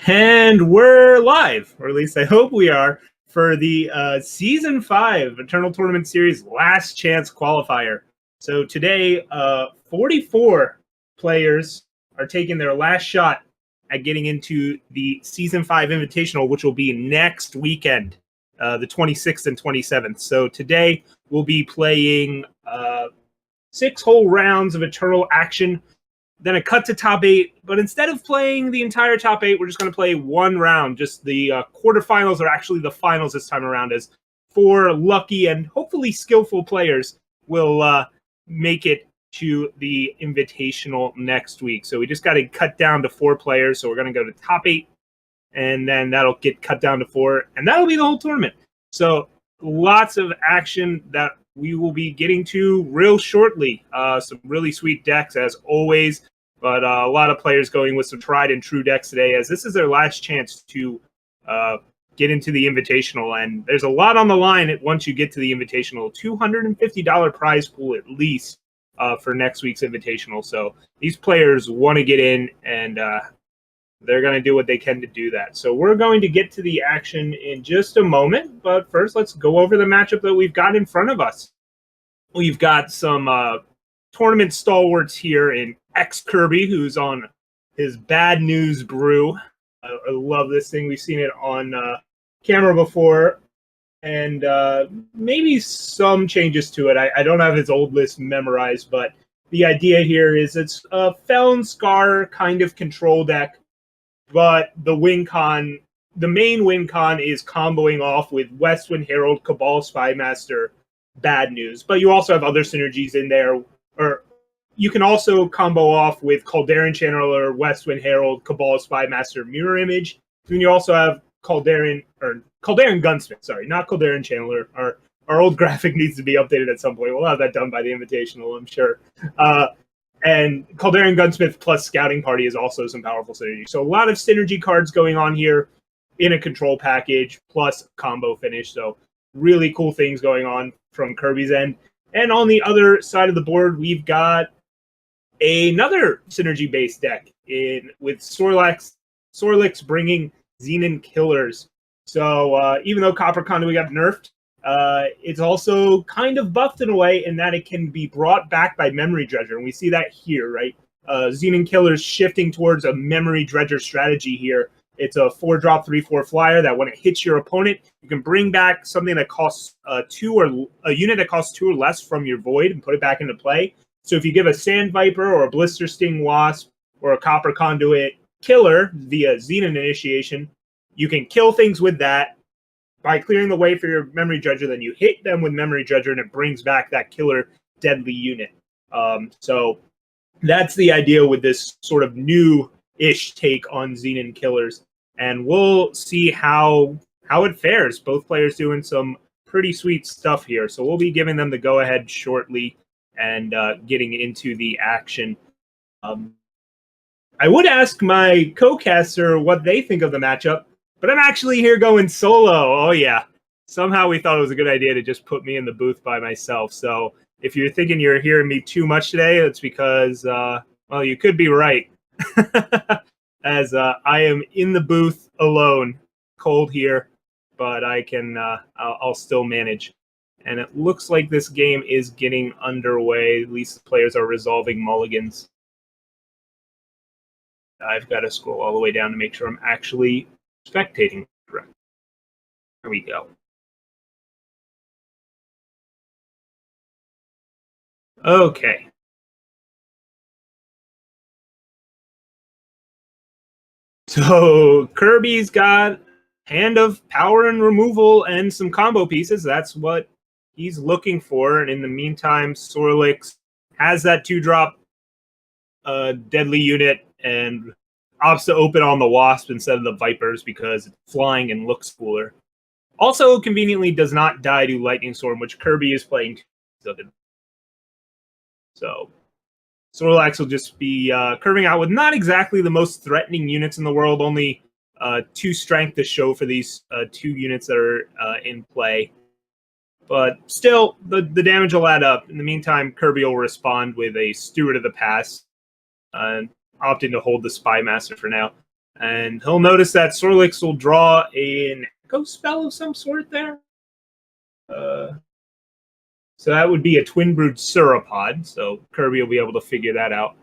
And we're live, or at least I hope we are, for the Season 5 Eternal Tournament Series Last Chance Qualifier. So today, 44 players are taking their last shot at getting into the Season 5 Invitational, which will be next weekend, the 26th and 27th. So today, we'll be playing 6 whole rounds of Eternal action, then a cut to top 8, but instead of playing the entire top 8, we're just going to play one round. Just the quarterfinals are actually the finals this time around, as 4 lucky and hopefully skillful players will make it to the Invitational next week. So we just got to cut down to 4 players, so we're going to go to top 8, and then that'll get cut down to 4, and that'll be the whole tournament. So lots of action that we will be getting to real shortly. Some really sweet decks, as always, but a lot of players going with some tried and true decks today, as this is their last chance to get into the Invitational. And there's a lot on the line once you get to the Invitational. $250 prize pool at least for next week's Invitational. So these players want to get in, and they're going to do what they can to do that. So we're going to get to the action in just a moment, but first let's go over the matchup that we've got in front of us. We've got some tournament stalwarts here in ExKirby, who's on his Bad News Brew. I love this thing. We've seen it on camera before, and maybe some changes to it. I don't have his old list memorized, but the idea here is it's a Felon Scar kind of control deck, but the main win con is comboing off with Westwind Herald, Cabal Spymaster, Bad News. But you also have other synergies in there, or you can also combo off with Calderon Channeler, Westwind Herald, Cabal Spymaster, Mirror Image. Then you also have Calderon Gunsmith. Sorry, not Calderon Channeler. Our old graphic needs to be updated at some point. We'll have that done by the Invitational, I'm sure. And Calderon Gunsmith plus Scouting Party is also some powerful synergy. So a lot of synergy cards going on here in a control package, plus combo finish. So really cool things going on from Kirby's end. And on the other side of the board, we've got another synergy-based deck with Sorlix bringing Xenon Killers. So even though Copper Conduit got nerfed, it's also kind of buffed in a way in that it can be brought back by Memory Dredger. And we see that here, right? Xenon Killers shifting towards a Memory Dredger strategy here. It's a 4-drop, 3/4 flyer that when it hits your opponent, you can bring back something that costs 2 or a unit that costs 2 or less from your void and put it back into play. So if you give a Sand Viper or a Blister Sting Wasp or a Copper Conduit Killer via Xenon Initiation, you can kill things with that by clearing the way for your Memory Dredger. Then you hit them with Memory Dredger and it brings back that killer deadly unit. So that's the idea with this sort of new-ish take on Xenon Killers. And we'll see how it fares. Both players doing some pretty sweet stuff here. So we'll be giving them the go-ahead shortly and getting into the action. I would ask my co-caster what they think of the matchup, but I'm actually here going solo. Oh, yeah. Somehow we thought it was a good idea to just put me in the booth by myself. So if you're thinking you're hearing me too much today, it's because, well, you could be right. As I am in the booth alone, cold here, but I can, I'll still manage. And it looks like this game is getting underway. At least the players are resolving mulligans. I've got to scroll all the way down to make sure I'm actually spectating correct. There we go. Okay. So Kirby's got Hand of Power and Removal and some combo pieces. That's what he's looking for. And in the meantime, Sorlix has that 2-drop deadly unit and opts to open on the Wasp instead of the Vipers because it's flying and looks cooler. Also, conveniently, does not die to Lightning Storm, which Kirby is playing. So Sorlix will just be curving out with not exactly the most threatening units in the world, only 2 strength to show for these 2 units that are in play. But still, the damage will add up. In the meantime, Kirby will respond with a Steward of the Pass, opting to hold the Spymaster for now. And he'll notice that Sorlix will draw an Echo Spell of some sort there. So that would be a Twin Brood Sauropod. So Kirby will be able to figure that out.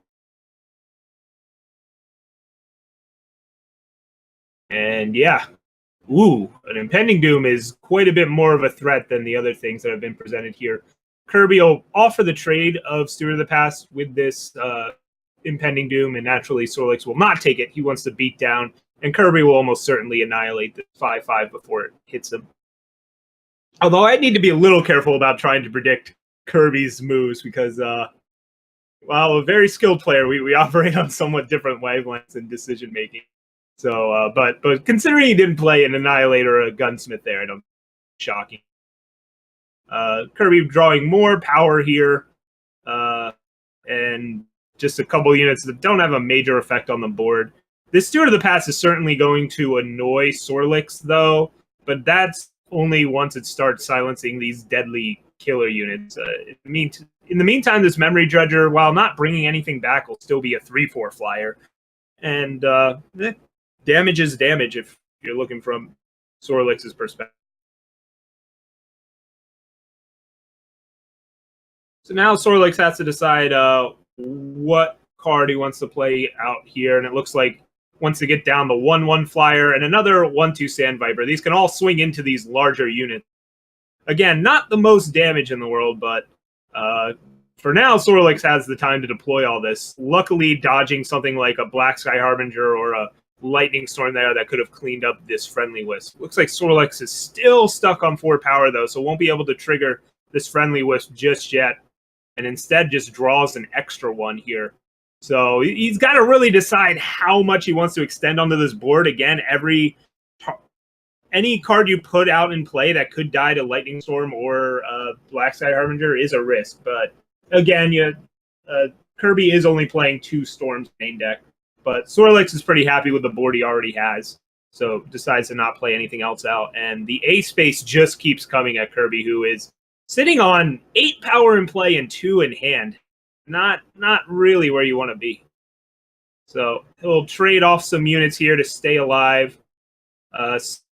And yeah, ooh, an Impending Doom is quite a bit more of a threat than the other things that have been presented here. Kirby will offer the trade of Steward of the Past with this Impending Doom, and naturally Sorlix will not take it. He wants to beat down, and Kirby will almost certainly annihilate the 5/5 before it hits him. Although I need to be a little careful about trying to predict Kirby's moves because, while a very skilled player, we operate on somewhat different wavelengths in decision making. So, but considering he didn't play an Annihilator or a Gunsmith there, I don't. Shocking. Kirby drawing more power here, and just a couple units that don't have a major effect on the board. This Steward of the Past is certainly going to annoy Sorlix, though, but that's only once it starts silencing these deadly killer units. In the meantime, this Memory Dredger, while not bringing anything back, will still be a 3/4 flyer. And damage is damage if you're looking from Sorlix's perspective. So now Sorlix has to decide what card he wants to play out here, and it looks like wants to get down the 1/1 flyer and another 1/2 Sand Viper. These can all swing into these larger units. Again, not the most damage in the world, but for now, Sorlix has the time to deploy all this. Luckily, dodging something like a Black Sky Harbinger or a Lightning Storm there that could have cleaned up this Friendly Wisp. Looks like Sorlix is still stuck on 4 power, though, so won't be able to trigger this Friendly Wisp just yet, and instead just draws an extra one here. So he's got to really decide how much he wants to extend onto this board. Again, any card you put out in play that could die to Lightning Storm or Black Sky Harbinger is a risk. But again, Kirby is only playing 2 Storms main deck. But Sorlix is pretty happy with the board he already has, so decides to not play anything else out. And the A space just keeps coming at Kirby, who is sitting on 8 power in play and 2 in hand. Not really where you want to be. So he'll trade off some units here to stay alive.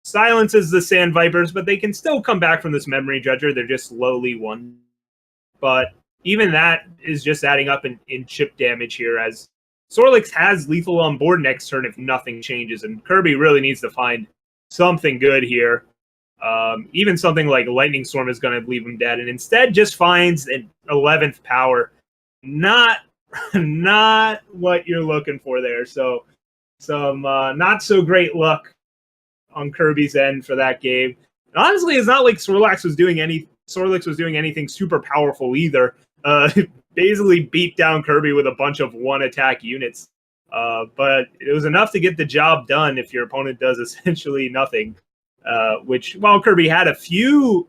Silences the Sand Vipers, but they can still come back from this Memory Dredger. They're just slowly won. But even that is just adding up in chip damage here, as Sorlix has lethal on board next turn if nothing changes, and Kirby really needs to find something good here. Even something like Lightning Storm is going to leave him dead, and instead just finds an 11th power. Not what you're looking for there. So some not so great luck on Kirby's end for that game. And honestly, it's not like Sorlix was doing anything super powerful either. Basically beat down Kirby with a bunch of 1-attack units. But it was enough to get the job done if your opponent does essentially nothing. Which, while Kirby had a few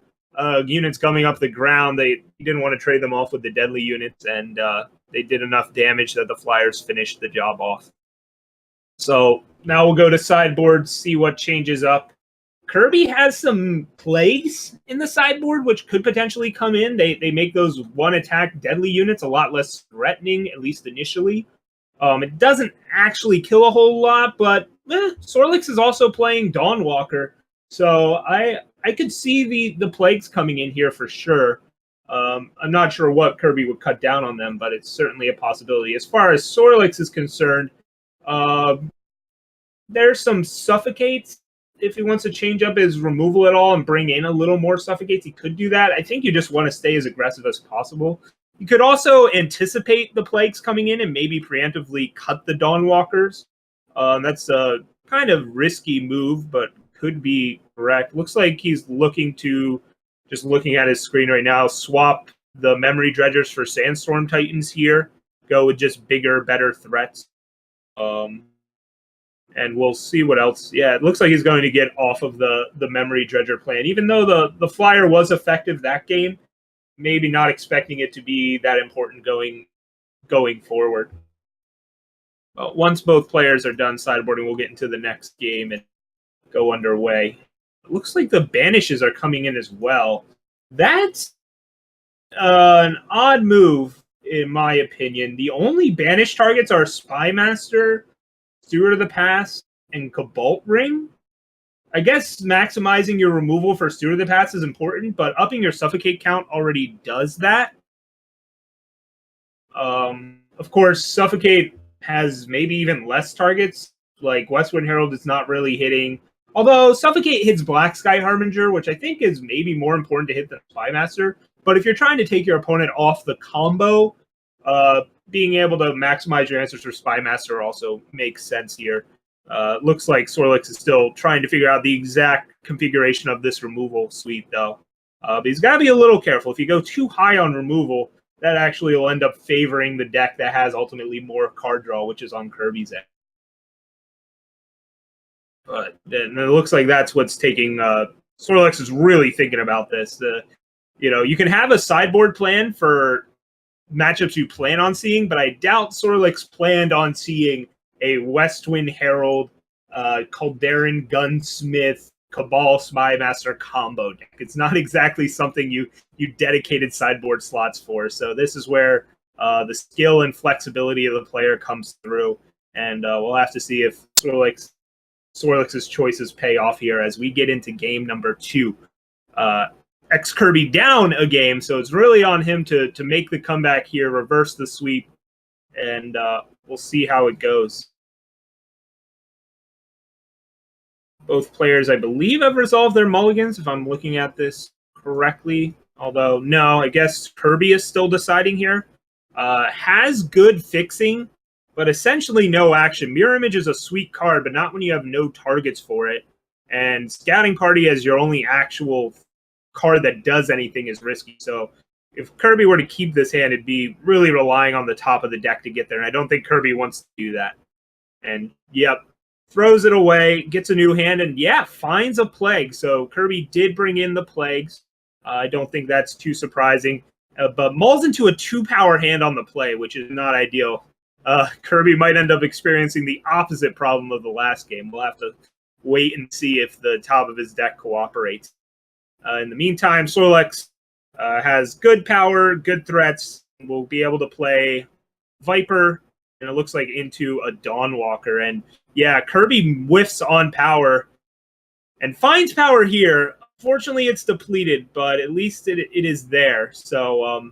units coming up the ground, he didn't want to trade them off with the deadly units, and they did enough damage that the Flyers finished the job off. So now we'll go to sideboard, see what changes up. Kirby has some plagues in the sideboard, which could potentially come in. They make those 1-attack deadly units a lot less threatening, at least initially. It doesn't actually kill a whole lot, but Sorlix is also playing Dawnwalker, so I could see the plagues coming in here for sure. I'm not sure what Kirby would cut down on them, but it's certainly a possibility. As far as Sorlix is concerned, there's some Suffocates. If he wants to change up his removal at all and bring in a little more Suffocates, he could do that. I think you just want to stay as aggressive as possible. You could also anticipate the plagues coming in and maybe preemptively cut the Dawnwalkers. That's a kind of risky move, but could be correct. Looks like he's looking at his screen right now, swap the Memory Dredgers for Sandstorm Titans here. Go with just bigger, better threats. And we'll see what else. Yeah, it looks like he's going to get off of the Memory Dredger plan. Even though the Flyer was effective that game, maybe not expecting it to be that important going forward. But once both players are done sideboarding, we'll get into the next game and go underway. It looks like the banishes are coming in as well. That's an odd move, in my opinion. The only banished targets are Spymaster, Steward of the Past, and Cobalt Ring. I guess maximizing your removal for Steward of the Past is important, but upping your Suffocate count already does that. Of course, Suffocate has maybe even less targets. Like Westwind Herald is not really hitting. Although Suffocate hits Black Sky Harbinger, which I think is maybe more important to hit than Spymaster. But if you're trying to take your opponent off the combo, being able to maximize your answers for Spymaster also makes sense here. Looks like Sorlix is still trying to figure out the exact configuration of this removal suite, though. But he's got to be a little careful. If you go too high on removal, that actually will end up favoring the deck that has ultimately more card draw, which is on Kirby's end. But it looks like that's what's taking... Sorlix is really thinking about this. You can have a sideboard plan for matchups you plan on seeing, but I doubt Sorlix planned on seeing a Westwind Herald, Calderon Gunsmith, Cabal Spymaster combo deck. It's not exactly something you dedicated sideboard slots for. So this is where the skill and flexibility of the player comes through, and we'll have to see if Sorlix's choices pay off here as we get into game number 2. ExKirby down a game, so it's really on him to make the comeback here, reverse the sweep, and we'll see how it goes. Both players, I believe, have resolved their mulligans, if I'm looking at this correctly. Although, no, I guess Kirby is still deciding here. Has good fixing, but essentially no action. Mirror Image is a sweet card, but not when you have no targets for it. And Scouting Party as your only actual card that does anything is risky. So if Kirby were to keep this hand, it'd be really relying on the top of the deck to get there. And I don't think Kirby wants to do that. And, yep. Throws it away, gets a new hand, and finds a Plague. So Kirby did bring in the Plagues. I don't think that's too surprising. But mulls into a 2-power hand on the play, which is not ideal. Kirby might end up experiencing the opposite problem of the last game. We'll have to wait and see if the top of his deck cooperates. In the meantime, Sorlix has good power, good threats. We'll be able to play Viper, and it looks like into a Dawnwalker. And Kirby whiffs on power and finds power here. Fortunately, it's depleted, but at least it is there. So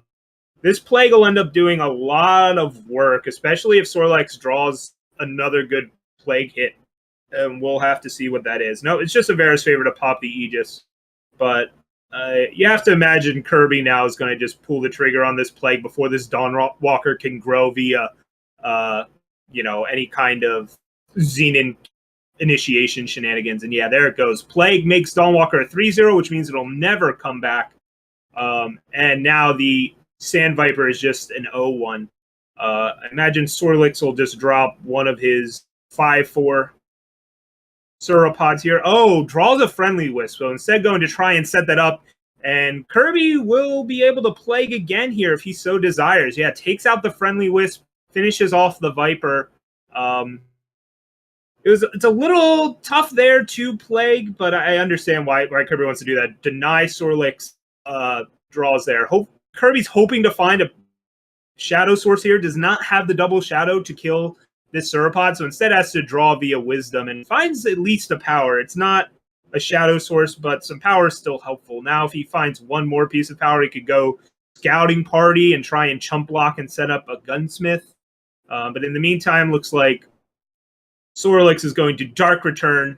this Plague will end up doing a lot of work, especially if Sorlix draws another good Plague hit. And we'll have to see what that is. No, it's just a Varus favor to pop the Aegis. But you have to imagine Kirby now is going to just pull the trigger on this Plague before this Dawnwalker can grow via, any kind of Xenon initiation shenanigans. And there it goes. Plague makes Dawnwalker a 3-0, which means it'll never come back. And now the Sand Viper is just an 0-1. I imagine Sorlix will just drop one of his 5-4 Sauropods here. Oh, draws a Friendly Wisp. So instead going to try and set that up. And Kirby will be able to Plague again here if he so desires. Takes out the Friendly Wisp, finishes off the Viper. It's a little tough there to Plague, but I understand why Kirby wants to do that. Deny Sorlix draws there. Kirby's hoping to find a Shadow Source here. Does not have the double Shadow to kill this Sauropod, so instead has to draw via Wisdom and finds at least a power. It's not a Shadow Source, but some power is still helpful. Now if he finds one more piece of power, he could go Scouting Party and try and chump block and set up a Gunsmith. But in the meantime, looks like Sorlix is going to Dark Return,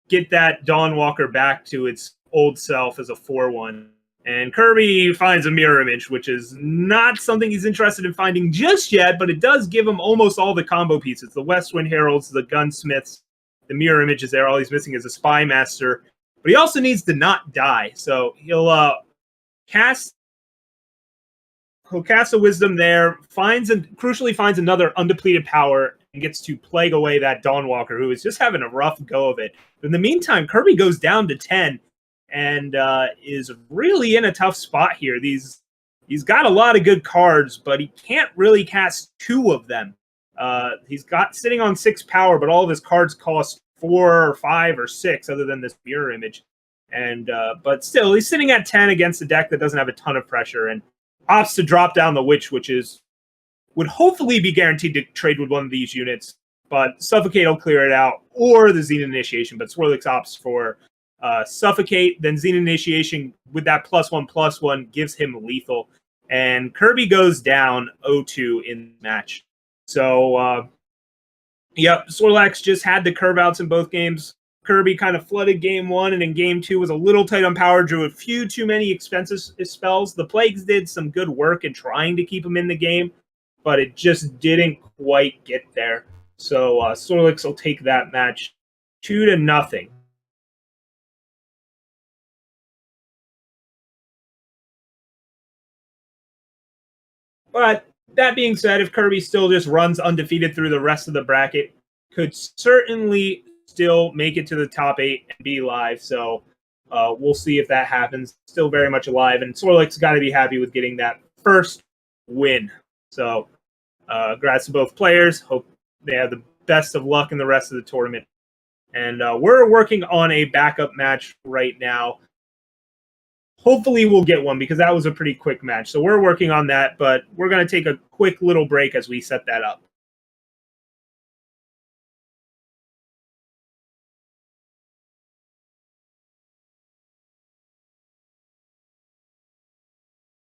get that Dawnwalker back to its old self as a 4-1. And Kirby finds a Mirror Image, which is not something he's interested in finding just yet, but it does give him almost all the combo pieces. The Westwind Heralds, the Gunsmiths, the Mirror Image is there. All he's missing is a Spymaster. But he also needs to not die. So he'll cast a Wisdom there, crucially finds another undepleted power, and gets to Plague away that Dawnwalker, who is just having a rough go of it. But in the meantime, Kirby goes down to 10 and is really in a tough spot here. He's got a lot of good cards, but he can't really cast 2 of them. He's got sitting on 6 power, but all of his cards cost 4 or 5 or 6 other than this Mirror Image. And but still, he's sitting at 10 against a deck that doesn't have a ton of pressure and opts to drop down the Witch, which would hopefully be guaranteed to trade with one of these units. but Suffocate will clear it out, or the Zenith Initiation. But Sorlix opts for Suffocate, then Zenith Initiation with that +1/+1 gives him lethal. And Kirby goes down 0-2 in the match. So, yep, Sorlix just had the curve outs in both games. Kirby kind of flooded game 1, and in game 2 was a little tight on power, drew a few too many expensive spells. The Plagues did some good work in trying to keep him in the game, but it just didn't quite get there. So Sorlix will take that match 2-0. But that being said, if Kirby still just runs undefeated through the rest of the bracket, could certainly still make it to the top 8 and be live. So we'll see if that happens. Still very much alive. And Sorlix got to be happy with getting that first win. So congrats to both players. Hope they have the best of luck in the rest of the tournament. And we're working on a backup match right now. Hopefully we'll get one because that was a pretty quick match. So we're working on that, but we're going to take a quick little break as we set that up.